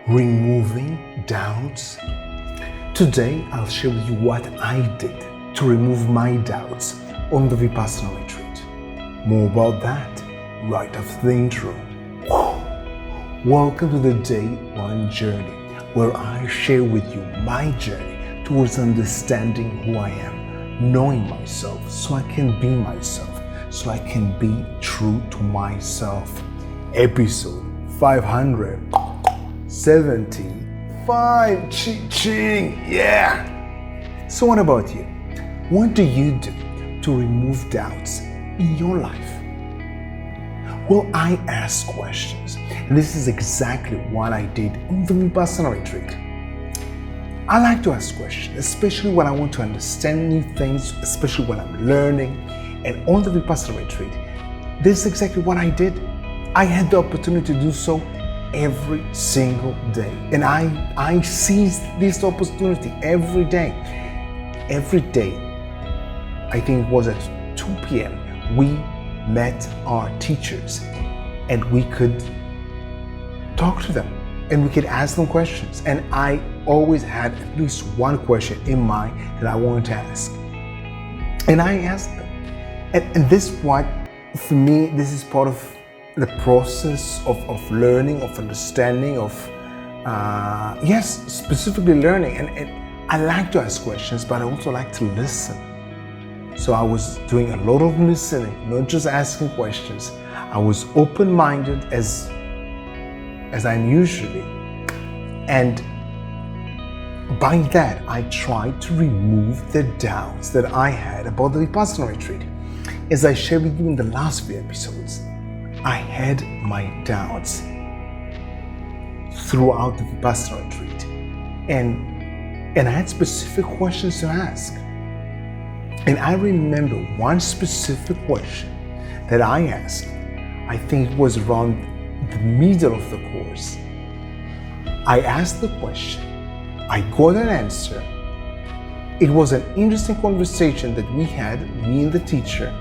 removing doubts. Today, I'll share with you what I did to remove my doubts on the Vipassana retreat. More about that right after the intro. Welcome to the Day One Journey, where I share with you my journey towards understanding who I am, knowing myself so I can be myself, so I can be true to myself. Episode 575, ching, yeah! So what about you? What do you do to remove doubts in your life? Well, I ask questions, and this is exactly what I did on the Vipassana retreat. I like to ask questions, especially when I want to understand new things, especially when I'm learning. And on the Vipassana retreat, this is exactly what I did. I had the opportunity to do so every single day. And I seized this opportunity every day. Every day, I think it was at 2 p.m., we met our teachers and we could talk to them and we could ask them questions. And I always had at least one question in mind that I wanted to ask. And I asked them. And this what, for me, this is part of the process of learning, of understanding, of, specifically learning. And I like to ask questions, but I also like to listen. So I was doing a lot of listening, not just asking questions. I was open-minded as I'm usually. And by that, I tried to remove the doubts that I had about the Vipassana retreat. As I shared with you in the last few episodes, I had my doubts throughout the Vipassana retreat. And I had specific questions to ask. And I remember one specific question that I asked. I think it was around the middle of the course. I asked the question. I got an answer. It was an interesting conversation that we had, me and the teacher,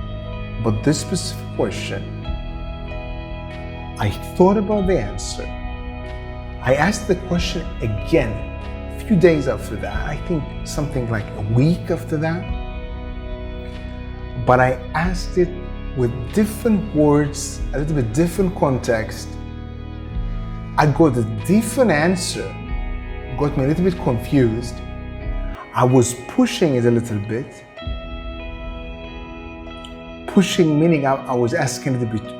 but this specific question. I thought about the answer. I asked the question again a few days after that. I think something like a week after that. But I asked it with different words, a little bit different context. I got a different answer, got me a little bit confused. I was pushing it a little bit. Pushing meaning I was asking a little bit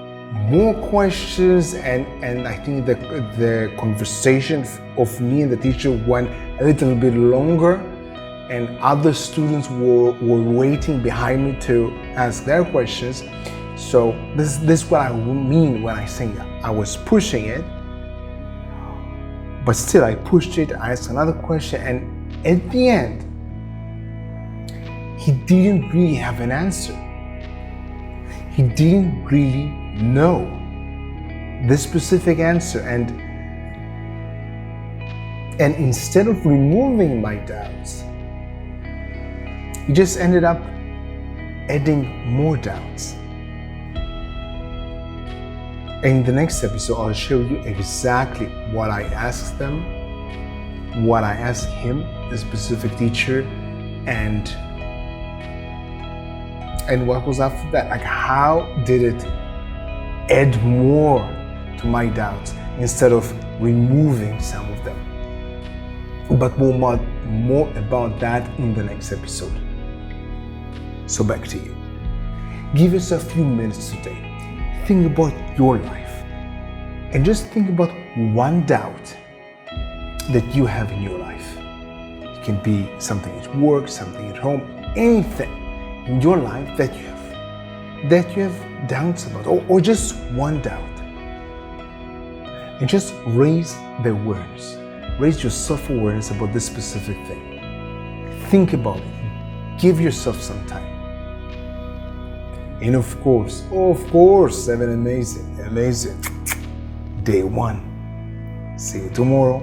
more questions, and I think the conversation of me and the teacher went a little bit longer. And other students were waiting behind me to ask their questions. So this is what I mean when I say I was pushing it. But still, I pushed it, I asked another question, and at the end, he didn't really have an answer. He didn't really know the specific answer. And instead of removing my doubts, he just ended up adding more doubts. In the next episode, I'll show you exactly what I asked them, what I asked him, the specific teacher, and what was after that. Like, how did it add more to my doubts instead of removing some of them? But more about that in the next episode. So back to you. Give yourself a few minutes today. Think about your life. And just think about one doubt that you have in your life. It can be something at work, something at home, anything in your life that you have doubts about, or just one doubt. And just raise the awareness. Raise your self-awareness about this specific thing. Think about it. Give yourself some time. And of course, have an amazing day one. See you tomorrow.